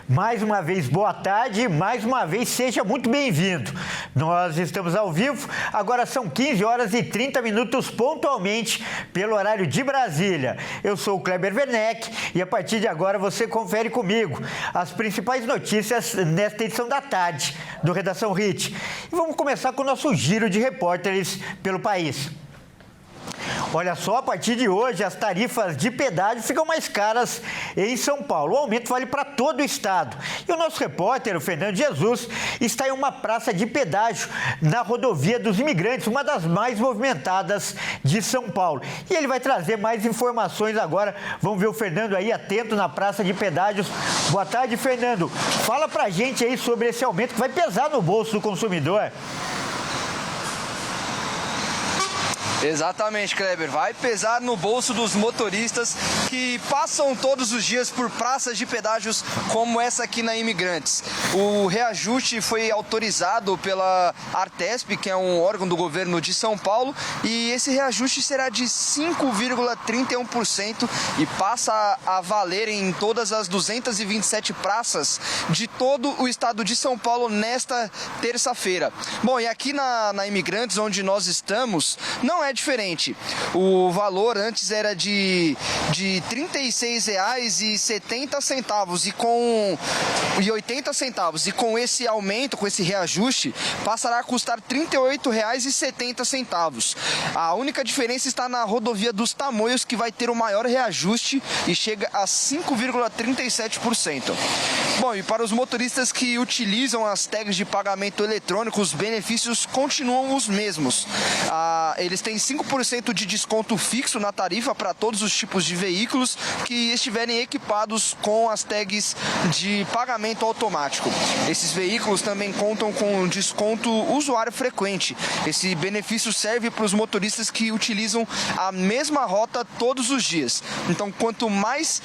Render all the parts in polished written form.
Mais uma vez, boa tarde, mais uma vez, seja muito bem-vindo. Nós estamos ao vivo, agora são 15 horas e 30 minutos pontualmente pelo horário de Brasília. Eu sou o Kleber Werneck e a partir de agora você confere comigo as principais notícias nesta edição da tarde do Redação HIT. E vamos começar com o nosso giro de repórteres pelo país. Olha só, a partir de hoje as tarifas de pedágio ficam mais caras em São Paulo. O aumento vale para todo o estado. E o nosso repórter, o Fernando Jesus, está em uma praça de pedágio na rodovia dos Imigrantes, uma das mais movimentadas de São Paulo. E ele vai trazer mais informações agora. Vamos ver o Fernando aí atento na praça de pedágios. Boa tarde, Fernando. Fala pra gente aí sobre esse aumento que vai pesar no bolso do consumidor. Exatamente, Kleber. Vai pesar no bolso dos motoristas que passam todos os dias por praças de pedágios como essa aqui na Imigrantes. O reajuste foi autorizado pela Artesp, que é um órgão do governo de São Paulo, e esse reajuste será de 5,31% e passa a valer em todas as 227 praças de todo o estado de São Paulo nesta terça-feira. Bom, e aqui na Imigrantes, onde nós estamos, não é diferente. O valor antes era de R$ 36,70 e 80 centavos, e com esse aumento, com esse reajuste, passará a custar R$ 38,70. A única diferença está na rodovia dos Tamoios, que vai ter o maior reajuste e chega a 5,37%. Bom, e para os motoristas que utilizam as tags de pagamento eletrônico, os benefícios continuam os mesmos. Eles têm 5% de desconto fixo na tarifa para todos os tipos de veículos que estiverem equipados com as tags de pagamento automático. Esses veículos também contam com desconto usuário frequente. Esse benefício serve para os motoristas que utilizam a mesma rota todos os dias. Então, com mais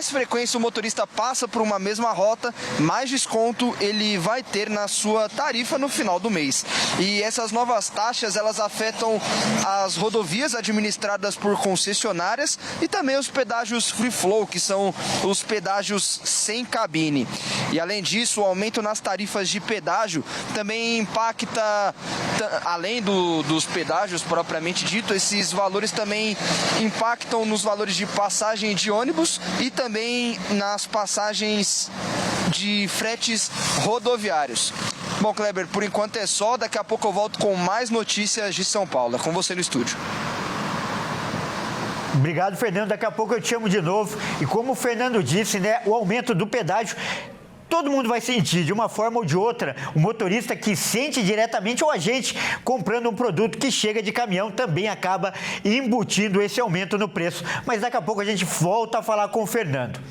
frequência o motorista passa por uma mesma rota, mais desconto ele vai ter na sua tarifa no final do mês. E essas novas taxas, elas afetam as rodovias administradas por concessionárias e também os pedágios free flow, que são os pedágios sem cabine. E além disso, o aumento nas tarifas de pedágio também impacta, além dos pedágios propriamente dito, esses valores também impactam nos valores de passagem de ônibus e também nas passagens de fretes rodoviários. Bom, Kleber, por enquanto é só. Daqui a pouco eu volto com mais notícias de São Paulo. É com você no estúdio. Obrigado, Fernando. Daqui a pouco eu te chamo de novo. E como o Fernando disse, né, o aumento do pedágio, todo mundo vai sentir, de uma forma ou de outra. O motorista que sente diretamente ou a gente comprando um produto que chega de caminhão também acaba embutindo esse aumento no preço. Mas daqui a pouco a gente volta a falar com o Fernando.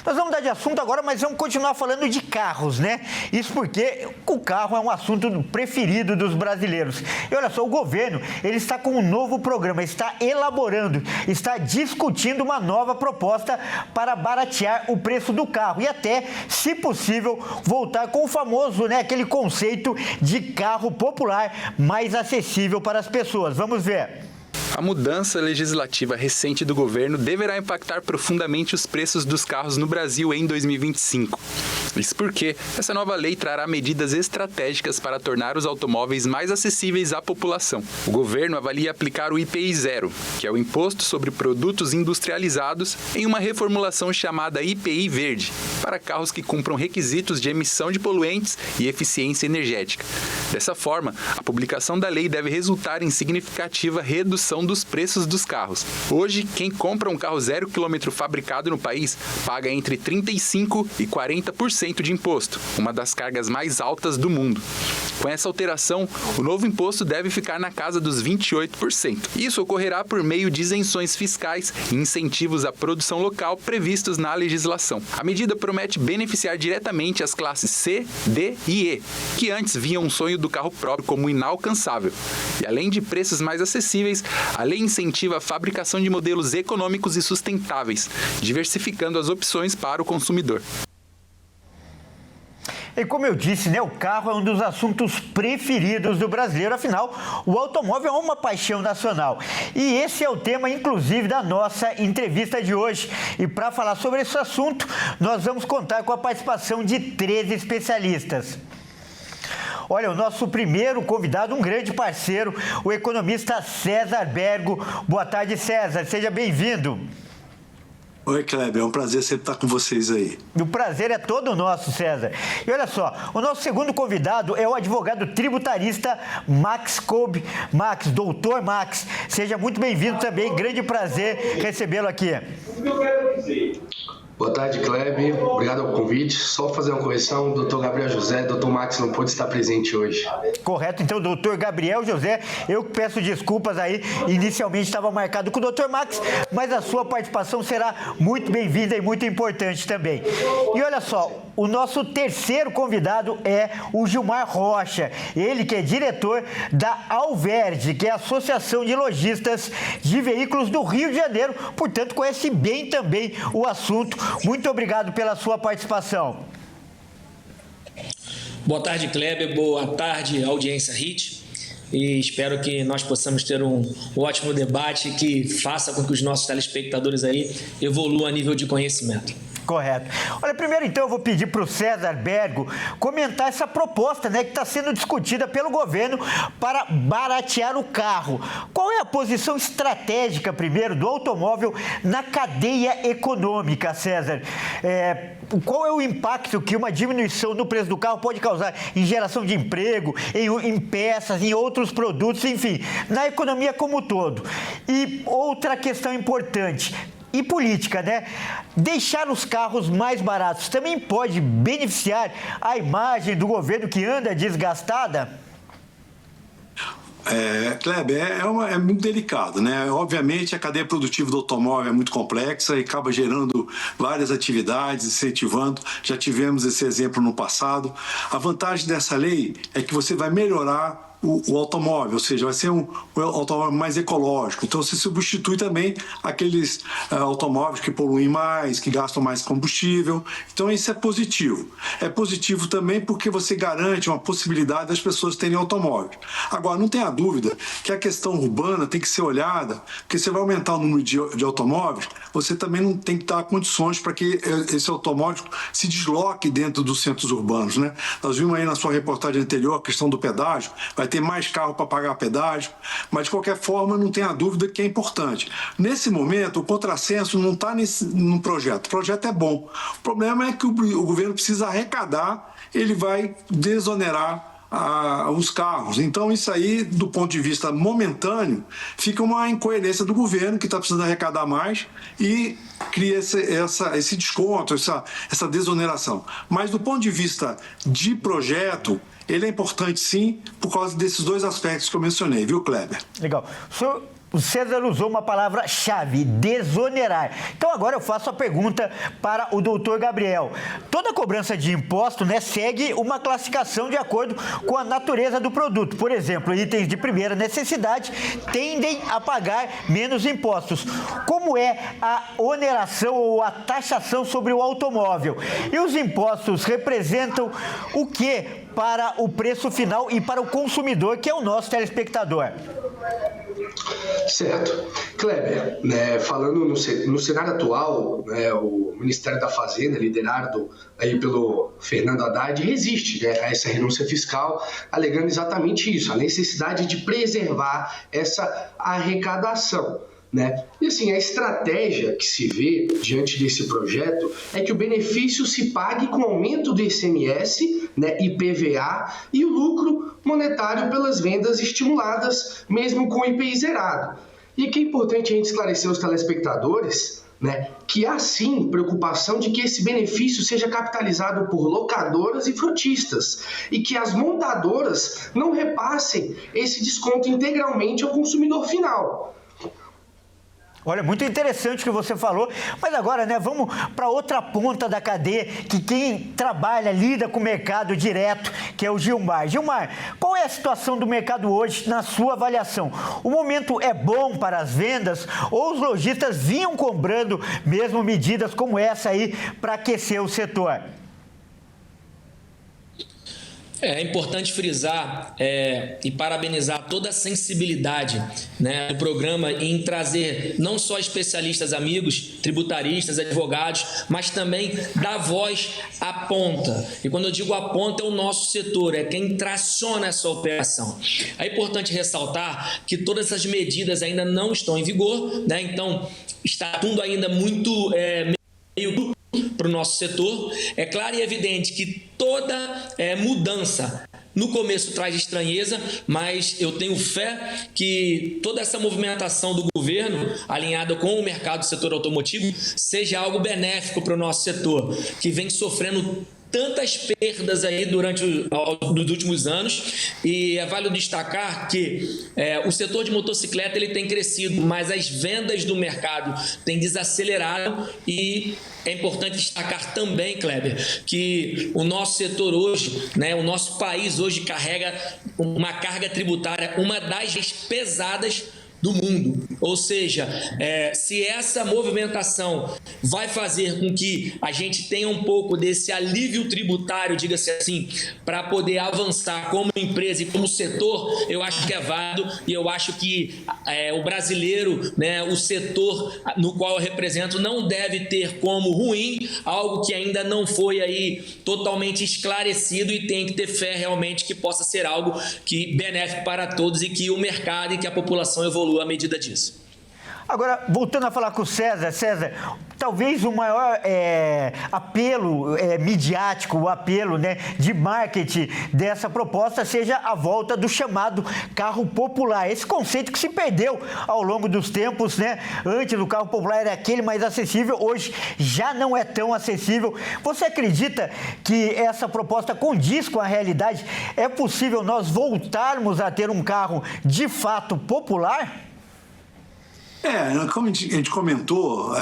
Nós vamos mudar de assunto agora, mas vamos continuar falando de carros, né? Isso porque o carro é um assunto preferido dos brasileiros. E olha só, o governo, ele está com um novo programa, está elaborando, está discutindo uma nova proposta para baratear o preço do carro e até, se possível, voltar com o famoso, né, aquele conceito de carro popular mais acessível para as pessoas. Vamos ver. A mudança legislativa recente do governo deverá impactar profundamente os preços dos carros no Brasil em 2025. Isso porque essa nova lei trará medidas estratégicas para tornar os automóveis mais acessíveis à população. O governo avalia aplicar o IPI zero, que é o Imposto sobre Produtos Industrializados, em uma reformulação chamada IPI verde, para carros que cumpram requisitos de emissão de poluentes e eficiência energética. Dessa forma, a publicação da lei deve resultar em significativa redução dos preços dos carros. Hoje, quem compra um carro 0 km fabricado no país paga entre 35% e 40% de imposto, uma das cargas mais altas do mundo. Com essa alteração, o novo imposto deve ficar na casa dos 28%. Isso ocorrerá por meio de isenções fiscais e incentivos à produção local previstos na legislação. A medida promete beneficiar diretamente as classes C, D e E, que antes viam um sonho do carro próprio como inalcançável. E além de preços mais acessíveis, a lei incentiva a fabricação de modelos econômicos e sustentáveis, diversificando as opções para o consumidor. E como eu disse, né, o carro é um dos assuntos preferidos do brasileiro, afinal, o automóvel é uma paixão nacional. E esse é o tema, inclusive, da nossa entrevista de hoje. E para falar sobre esse assunto, nós vamos contar com a participação de 13 especialistas. Olha, o nosso primeiro convidado, um grande parceiro, o economista César Bergo. Boa tarde, César. Seja bem-vindo. Oi, Kleber. É um prazer sempre estar com vocês aí. O prazer é todo nosso, César. E olha só, o nosso segundo convidado é o advogado tributarista Max Kolb. Max, doutor Max, seja muito bem-vindo também. Grande prazer recebê-lo aqui. Boa tarde, Kleber. Obrigado ao convite. Só fazer uma correção, doutor Gabriel José, doutor Max não pôde estar presente hoje. Correto, então, doutor Gabriel José, eu peço desculpas aí, inicialmente estava marcado com o doutor Max, mas a sua participação será muito bem-vinda e muito importante também. E olha só, o nosso terceiro convidado é o Gilmar Rocha, ele que é diretor da Alverde, que é a Associação de Lojistas de Veículos do Rio de Janeiro, portanto conhece bem também o assunto. Muito obrigado pela sua participação. Boa tarde, Kleber. Boa tarde, audiência HIT. E espero que nós possamos ter um ótimo debate que faça com que os nossos telespectadores aí evoluam a nível de conhecimento. Correto. Olha, primeiro então eu vou pedir para o César Bergo comentar essa proposta, né, que está sendo discutida pelo governo para baratear o carro. Qual é a posição estratégica, primeiro, do automóvel na cadeia econômica, César? Qual é o impacto que uma diminuição no preço do carro pode causar em geração de emprego, em peças, em outros produtos, enfim, na economia como um todo? E outra questão importante, e política, né? Deixar os carros mais baratos também pode beneficiar a imagem do governo que anda desgastada? Kleber, é muito delicado, né? Obviamente, a cadeia produtiva do automóvel é muito complexa e acaba gerando várias atividades, incentivando. Já tivemos esse exemplo no passado. A vantagem dessa lei é que você vai melhorar o automóvel, ou seja, vai ser um automóvel mais ecológico. Então, você substitui também aqueles automóveis que poluem mais, que gastam mais combustível. Então, isso é positivo. É positivo também porque você garante uma possibilidade das pessoas terem automóvel. Agora, não tenha dúvida que a questão urbana tem que ser olhada, porque você vai aumentar o número de automóveis, você também não tem que dar condições para que esse automóvel se desloque dentro dos centros urbanos, né? Nós vimos aí na sua reportagem anterior a questão do pedágio, vai ter mais carro para pagar pedágio, mas de qualquer forma não tenha dúvida que é importante. Nesse momento, o contrassenso não está no projeto. O projeto é bom. O problema é que o governo precisa arrecadar, ele vai desonerar os carros. Então, isso aí, do ponto de vista momentâneo, fica uma incoerência do governo, que está precisando arrecadar mais e cria esse desconto, essa desoneração. Mas, do ponto de vista de projeto, ele é importante, sim, por causa desses dois aspectos que eu mencionei, viu, Kleber? Legal. O César usou uma palavra-chave, desonerar. Então, agora eu faço a pergunta para o doutor Gabriel. Toda cobrança de imposto, né, segue uma classificação de acordo com a natureza do produto. Por exemplo, itens de primeira necessidade tendem a pagar menos impostos. Como é a oneração ou a taxação sobre o automóvel? E os impostos representam o que para o preço final e para o consumidor, que é o nosso telespectador? Certo. Kleber, falando no cenário atual, o Ministério da Fazenda, liderado aí pelo Fernando Haddad, resiste a essa renúncia fiscal, alegando exatamente isso, a necessidade de preservar essa arrecadação. E assim, a estratégia que se vê diante desse projeto é que o benefício se pague com aumento do ICMS, IPVA e o lucro monetário pelas vendas estimuladas, mesmo com o IPI zerado. E aqui é importante a gente esclarecer aos telespectadores, que há sim preocupação de que esse benefício seja capitalizado por locadoras e frotistas e que as montadoras não repassem esse desconto integralmente ao consumidor final. Olha, muito interessante o que você falou, mas agora, vamos para outra ponta da cadeia, que quem trabalha, lida com o mercado direto, que é o Gilmar. Gilmar, qual é a situação do mercado hoje na sua avaliação? O momento é bom para as vendas ou os lojistas vinham cobrando mesmo medidas como essa aí para aquecer o setor? É importante frisar e parabenizar toda a sensibilidade, né, do programa em trazer não só especialistas amigos, tributaristas, advogados, mas também dar voz à ponta. E quando eu digo a ponta, é o nosso setor, é quem traciona essa operação. É importante ressaltar que todas essas medidas ainda não estão em vigor, né? Então está tudo ainda muito meio para o nosso setor. É claro e evidente que toda mudança no começo traz estranheza, mas eu tenho fé que toda essa movimentação do governo, alinhada com o mercado do setor automotivo, seja algo benéfico para o nosso setor, que vem sofrendo tantas perdas aí durante os últimos anos, e é válido destacar que o setor de motocicleta ele tem crescido, mas as vendas do mercado têm desacelerado. E é importante destacar também, Kleber, que o nosso setor hoje, né, o nosso país hoje carrega uma carga tributária, uma das pesadas do mundo. Ou seja, se essa movimentação vai fazer com que a gente tenha um pouco desse alívio tributário, diga-se assim, para poder avançar como empresa e como setor, eu acho que é válido, e eu acho que o brasileiro, né, o setor no qual eu represento, não deve ter como ruim algo que ainda não foi aí totalmente esclarecido, e tem que ter fé realmente que possa ser algo que benéfico para todos e que o mercado e que a população evolua à medida disso. Agora, voltando a falar com o César, talvez o maior apelo midiático, o apelo, né, de marketing dessa proposta seja a volta do chamado carro popular. Esse conceito que se perdeu ao longo dos tempos, né? Antes o carro popular era aquele mais acessível, hoje já não é tão acessível. Você acredita que essa proposta condiz com a realidade? É possível nós voltarmos a ter um carro de fato popular? Como a gente comentou,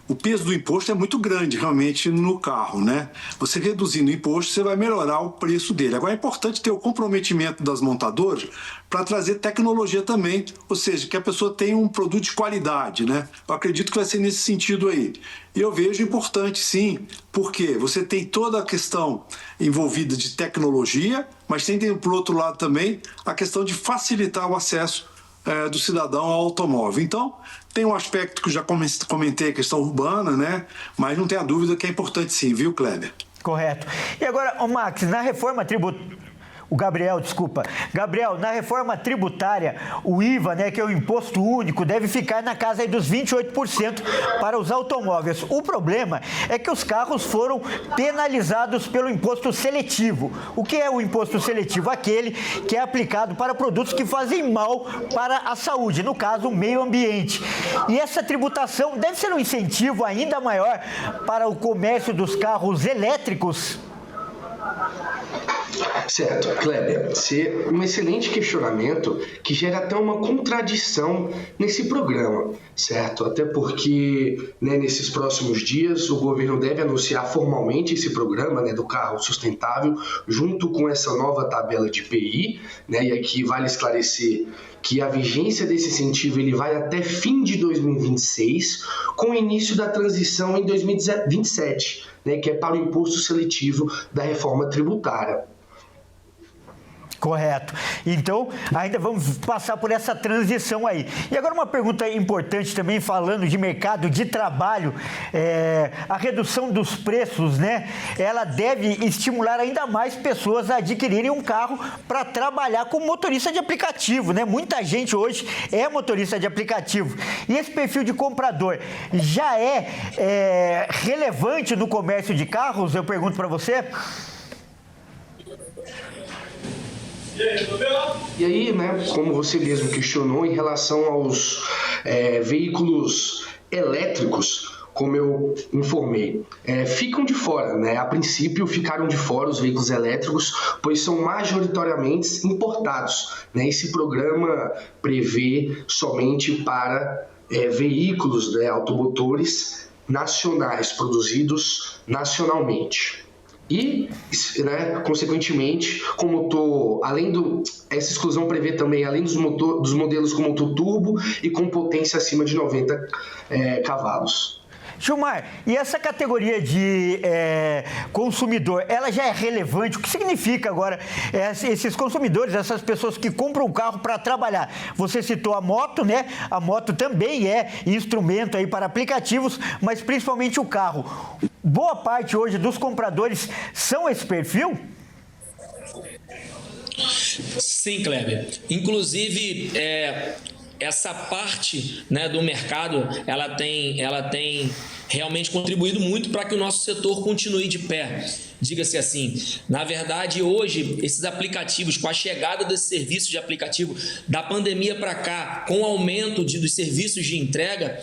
o peso do imposto é muito grande realmente no carro, né? Você reduzindo o imposto, você vai melhorar o preço dele. Agora é importante ter o comprometimento das montadoras para trazer tecnologia também, ou seja, que a pessoa tenha um produto de qualidade, né? Eu acredito que vai ser nesse sentido aí. E eu vejo importante sim, porque você tem toda a questão envolvida de tecnologia, mas tem por outro lado também a questão de facilitar o acesso do cidadão ao automóvel. Então, tem um aspecto que eu já comentei, a questão urbana, né? Mas não tem a dúvida que é importante sim, viu, Kleber? Correto. E agora, Max, na reforma tributária... Gabriel, na reforma tributária, o IVA, né, que é o imposto único, deve ficar na casa aí dos 28% para os automóveis. O problema é que os carros foram penalizados pelo imposto seletivo. O que é o imposto seletivo? Aquele que é aplicado para produtos que fazem mal para a saúde, no caso, o meio ambiente. E essa tributação deve ser um incentivo ainda maior para o comércio dos carros elétricos? Certo, Kleber, um excelente questionamento que gera até uma contradição nesse programa, certo? Até porque, né, nesses próximos dias o governo deve anunciar formalmente esse programa, né, do carro sustentável, junto com essa nova tabela de IPI, né? E aqui vale esclarecer que a vigência desse incentivo ele vai até fim de 2026, com o início da transição em 2027, né, que é para o imposto seletivo da reforma tributária. Correto. Então, ainda vamos passar por essa transição aí. E agora uma pergunta importante também, falando de mercado de trabalho, a redução dos preços, né? Ela deve estimular ainda mais pessoas a adquirirem um carro para trabalhar como motorista de aplicativo, né? Muita gente hoje é motorista de aplicativo. E esse perfil de comprador já é relevante no comércio de carros? Eu pergunto para você. E aí, né, como você mesmo questionou, em relação aos veículos elétricos, como eu informei, ficam de fora, né? A princípio ficaram de fora os veículos elétricos, pois são majoritariamente importados, né? Esse programa prevê somente para veículos, né, automotores nacionais, produzidos nacionalmente. E, né, consequentemente, essa exclusão prevê também, além dos modelos com motor turbo e com potência acima de 90 cavalos. Gilmar, e essa categoria de consumidor, ela já é relevante? O que significa agora esses consumidores, essas pessoas que compram um carro para trabalhar? Você citou a moto, né? A moto também é instrumento aí para aplicativos, mas principalmente o carro. Boa parte hoje dos compradores são esse perfil? Sim, Kleber. Inclusive, essa parte, né, do mercado, ela tem realmente contribuído muito para que o nosso setor continue de pé. Diga-se assim, na verdade, hoje, esses aplicativos, com a chegada desse serviço de aplicativo da pandemia para cá, com o aumento dos serviços de entrega,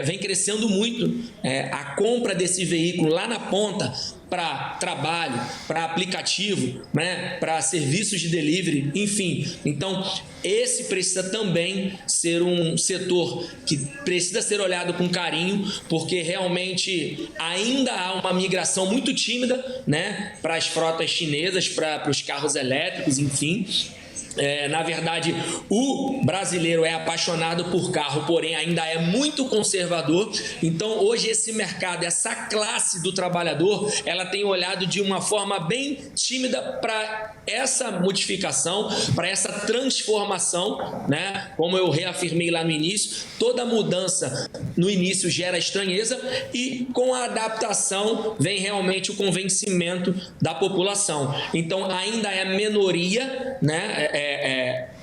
vem crescendo muito a compra desse veículo lá na ponta, para trabalho, para aplicativo, né, para serviços de delivery, enfim. Então, esse precisa também ser um setor que precisa ser olhado com carinho, porque realmente ainda há uma migração muito tímida, né, para as frotas chinesas, para os carros elétricos, enfim. Na verdade, o brasileiro é apaixonado por carro, porém ainda é muito conservador. Então, hoje esse mercado, essa classe do trabalhador, ela tem olhado de uma forma bem tímida para essa modificação, para essa transformação, né? Como eu reafirmei lá no início, toda mudança no início gera estranheza e com a adaptação vem realmente o convencimento da população. Então, ainda é minoria, né?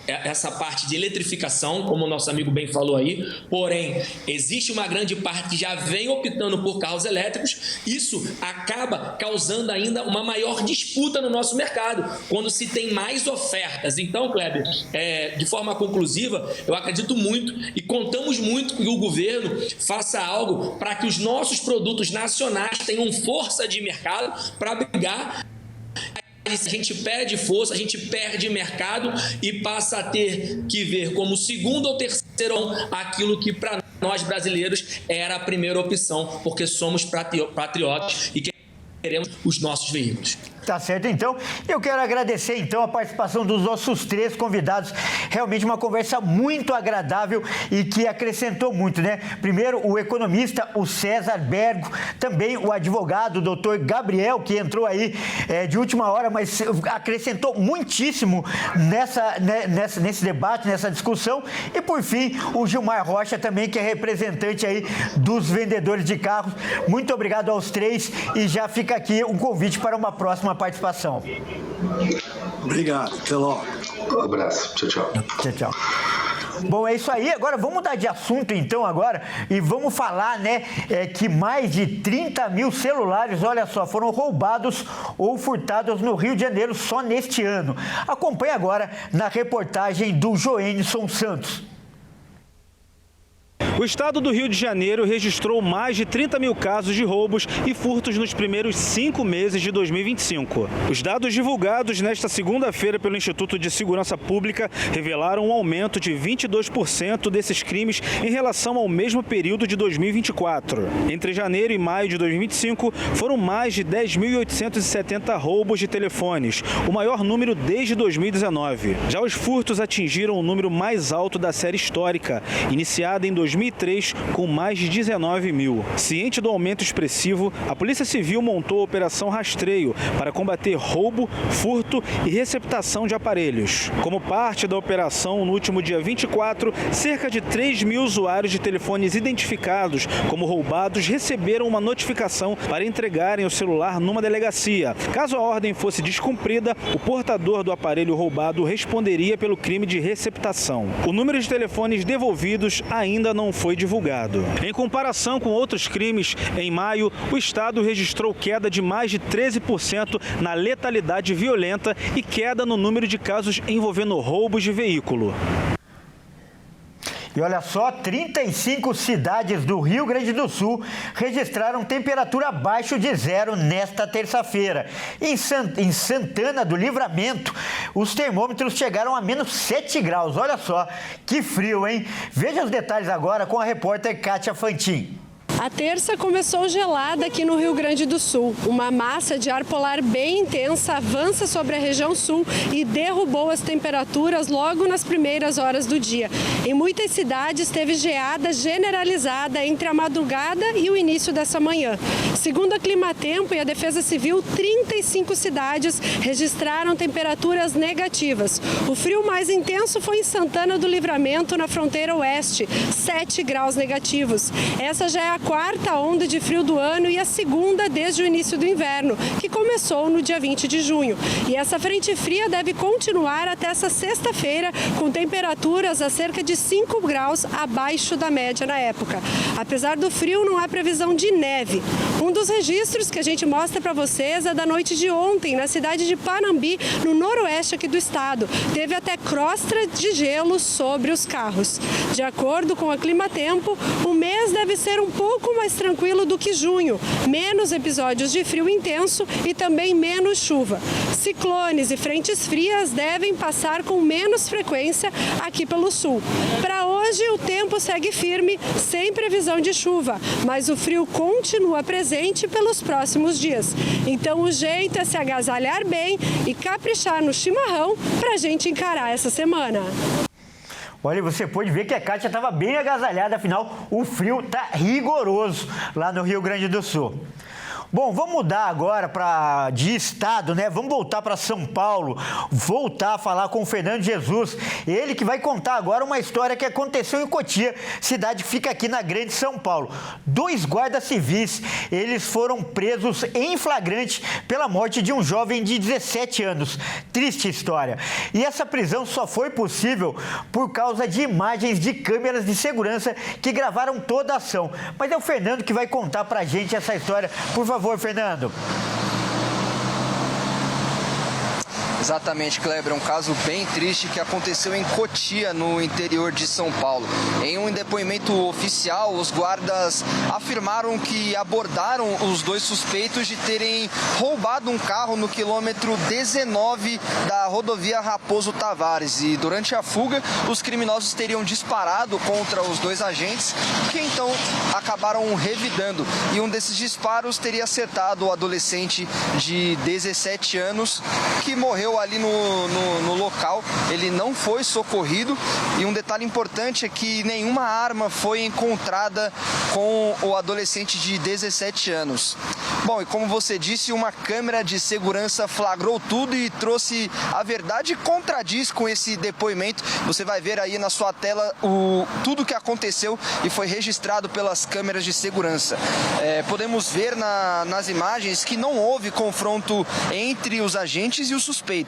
Essa parte de eletrificação, como o nosso amigo bem falou aí, porém, existe uma grande parte que já vem optando por carros elétricos. Isso acaba causando ainda uma maior disputa no nosso mercado, quando se tem mais ofertas. Então, Kleber, de forma conclusiva, eu acredito muito e contamos muito que o governo faça algo para que os nossos produtos nacionais tenham força de mercado para brigar. A gente perde força, a gente perde mercado e passa a ter que ver como segundo ou terceiro aquilo que para nós brasileiros era a primeira opção, porque somos patriotas e queremos os nossos veículos. Tá certo, então. Eu quero agradecer, então, a participação dos nossos 3 convidados. Realmente uma conversa muito agradável e que acrescentou muito, né? Primeiro, o economista, o César Bergo, também o advogado, o doutor Gabriel, que entrou aí de última hora, mas acrescentou muitíssimo nesse debate, nessa discussão. E, por fim, o Gilmar Rocha também, que é representante aí dos vendedores de carros. Muito obrigado aos 3 e já fica aqui um convite para uma próxima participação. Obrigado, até logo. Um abraço, tchau, tchau. Tchau, tchau. Bom, é isso aí. Agora vamos mudar de assunto então agora e vamos falar, né, que mais de 30 mil celulares, olha só, foram roubados ou furtados no Rio de Janeiro só neste ano. Acompanhe agora na reportagem do Joenison Santos. O estado do Rio de Janeiro registrou mais de 30 mil casos de roubos e furtos nos primeiros 5 meses de 2025. Os dados divulgados nesta segunda-feira pelo Instituto de Segurança Pública revelaram um aumento de 22% desses crimes em relação ao mesmo período de 2024. Entre janeiro e maio de 2025, foram mais de 10.870 roubos de telefones, o maior número desde 2019. Já os furtos atingiram o número mais alto da série histórica, iniciada em 2003, com mais de 19 mil. Ciente do aumento expressivo, a Polícia Civil montou a Operação Rastreio para combater roubo, furto e receptação de aparelhos. Como parte da operação, no último dia 24, cerca de 3 mil usuários de telefones identificados como roubados receberam uma notificação para entregarem o celular numa delegacia. Caso a ordem fosse descumprida, o portador do aparelho roubado responderia pelo crime de receptação. O número de telefones devolvidos ainda não foi divulgado. Em comparação com outros crimes, em maio, o estado registrou queda de mais de 13% na letalidade violenta e queda no número de casos envolvendo roubos de veículo. E olha só, 35 cidades do Rio Grande do Sul registraram temperatura abaixo de zero nesta terça-feira. Em Santana do Livramento, os termômetros chegaram a menos 7 graus. Olha só, que frio, hein? Veja os detalhes agora com a repórter Kátia Fantin. A terça começou gelada aqui no Rio Grande do Sul. Uma massa de ar polar bem intensa avança sobre a região sul e derrubou as temperaturas logo nas primeiras horas do dia. Em muitas cidades teve geada generalizada entre a madrugada e o início dessa manhã. Segundo a Climatempo e a Defesa Civil, 35 cidades registraram temperaturas negativas. O frio mais intenso foi em Santana do Livramento, na fronteira oeste, 7 graus negativos. Essa já é a quarta onda de frio do ano e a segunda desde o início do inverno, que começou no dia 20 de junho. E essa frente fria deve continuar até essa sexta-feira, com temperaturas a cerca de 5 graus abaixo da média na época. Apesar do frio, não há previsão de neve. Um dos registros que a gente mostra para vocês é da noite de ontem, na cidade de Panambi, no noroeste aqui do estado. Teve até crosta de gelo sobre os carros. De acordo com a Climatempo, o mês deve ser um pouco mais tranquilo do que junho. Menos episódios de frio intenso e também menos chuva. Ciclones e frentes frias devem passar com menos frequência aqui pelo sul. Para hoje, o tempo segue firme, sem previsão de chuva, mas o frio continua presente pelos próximos dias. Então, o jeito é se agasalhar bem e caprichar no chimarrão para a gente encarar essa semana. Olha, você pode ver que a Kátia estava bem agasalhada, afinal o frio está rigoroso lá no Rio Grande do Sul. Bom, vamos mudar agora de estado, né? Vamos voltar para São Paulo, voltar a falar com o Fernando Jesus. Ele que vai contar agora uma história que aconteceu em Cotia, cidade que fica aqui na Grande São Paulo. 2 guardas civis, eles foram presos em flagrante pela morte de um jovem de 17 anos. Triste história. E essa prisão só foi possível por causa de imagens de câmeras de segurança que gravaram toda a ação. Mas é o Fernando que vai contar pra gente essa história. Por favor, Fernando. Exatamente, Kleber, um caso bem triste que aconteceu em Cotia, no interior de São Paulo. Em um depoimento oficial, os guardas afirmaram que abordaram os 2 suspeitos de terem roubado um carro no quilômetro 19 da rodovia Raposo Tavares. E durante a fuga, os criminosos teriam disparado contra os 2 agentes, que então acabaram revidando. E um desses disparos teria acertado o adolescente de 17 anos, que morreu ali no local. Ele não foi socorrido e um detalhe importante é que nenhuma arma foi encontrada com o adolescente de 17 anos. Bom, e como você disse, uma câmera de segurança flagrou tudo e trouxe a verdade e contradiz com esse depoimento. Você vai ver aí na sua tela tudo que aconteceu e foi registrado pelas câmeras de segurança. Podemos ver nas imagens que não houve confronto entre os agentes e os suspeitos.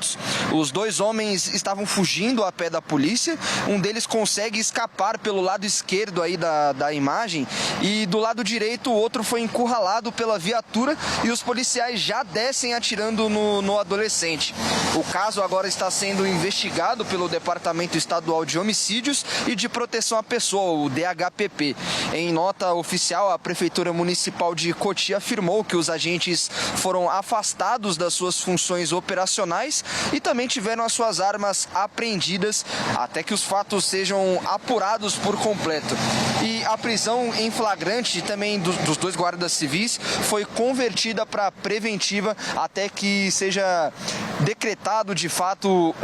Os 2 homens estavam fugindo a pé da polícia, um deles consegue escapar pelo lado esquerdo aí da imagem e do lado direito o outro foi encurralado pela viatura e os policiais já descem atirando no adolescente. O caso agora está sendo investigado pelo Departamento Estadual de Homicídios e de Proteção à Pessoa, o DHPP. Em nota oficial, a Prefeitura Municipal de Cotia afirmou que os agentes foram afastados das suas funções operacionais e também tiveram as suas armas apreendidas até que os fatos sejam apurados por completo. E a prisão em flagrante também dos 2 guardas civis foi convertida para preventiva até que seja decretado de fato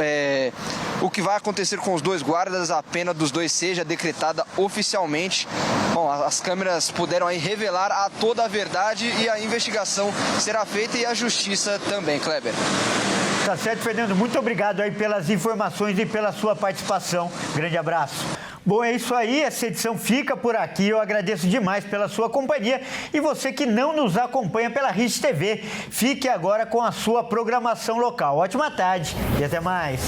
o que vai acontecer com os 2 guardas, a pena dos 2 seja decretada oficialmente. Bom, as câmeras puderam aí revelar toda a verdade e a investigação será feita e a justiça também, Kleber. Tá certo, Fernando. Muito obrigado aí pelas informações e pela sua participação. Grande abraço. Bom, é isso aí. Essa edição fica por aqui. Eu agradeço demais pela sua companhia. E você que não nos acompanha pela RIS TV, fique agora com a sua programação local. Ótima tarde e até mais.